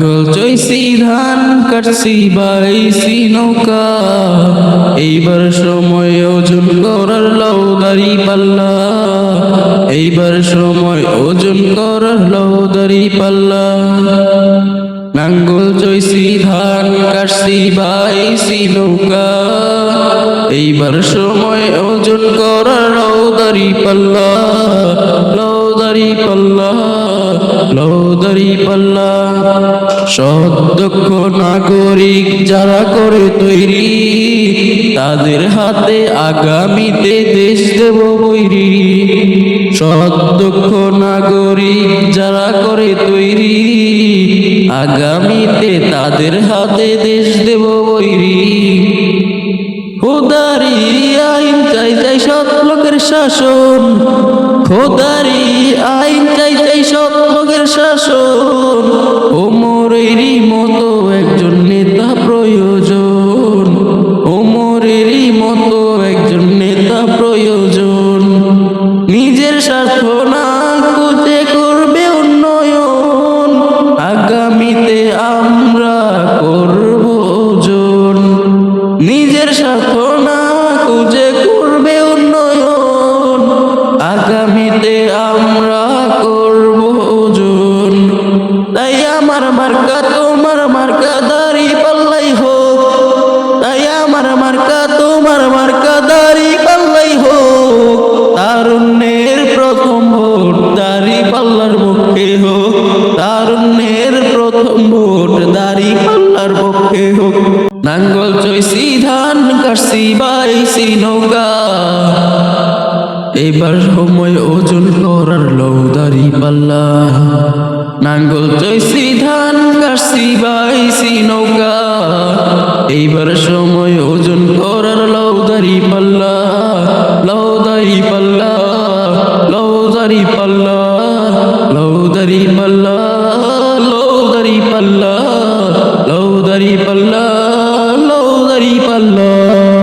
গোল চইছি ধান কাটছি বাইছি নৌকা, এইবার সময় ওজন করার লৌদারি পাল্লা, এইবার সময় ওজন করার লৌদারি পাল্লা। নাঙ্গল চইছি ধান কাটছি বাইছি নৌকা, এইবার সময় ওজন করার লৌদারি পাল্লা, লৌদারি পাল্লা, লৌদারি পাল্লা। সৎ দক্ষ নাগরিক যারা করে তৈরি, তাদের হাতে আগামীতে দেশ দেব বৈরি। সৎ দক্ষ নাগরিক যারা করে তৈরি, আগামীতে তাদের হাতে দেশ দেব বৈরি। খোদারি আইন চাই চাই সৎ লোকের শাসন, খোদারি আইন চাই চাই সৎ লোকের শাসন। ওমরেরই মতো একজন নেতা প্রয়োজন, ওমরেরই মতো একজন নেতা প্রয়োজন। নিজের স্বার্থ না খুঁজে করবে উন্নয়ন, আগামীতে আমরা করব ওজন। নিজের স্বার্থ না খুঁজে করবে উন্নয়ন, আগামীতে আমরা করব ওজন। তাই আমার মার্কা তোমার মার্কা দাড়ি পাল্লাই হোক, তাই আমার মার্কা তোমার মার্কা দাড়ি পাল্লাই হোক। তারুণ্যের প্রথম ভোট দাড়ি পাল্লার পক্ষে হোক, তারুণ্যের প্রথম ভোট দাড়ি পাল্লার পক্ষে হোক। নাঙ্গল চইছি ধান কাটছি বাইছি নৌকা, এবার সময় ওজন করার লৌদারি পাল্লা। নাঙ্গল চইছি ধান কাটছি বাইছি নৌকা, এইবার সময় ওজন করার লৌদারি পাল্লা, লৌদারি পাল্লা, লৌদারি পাল্লা।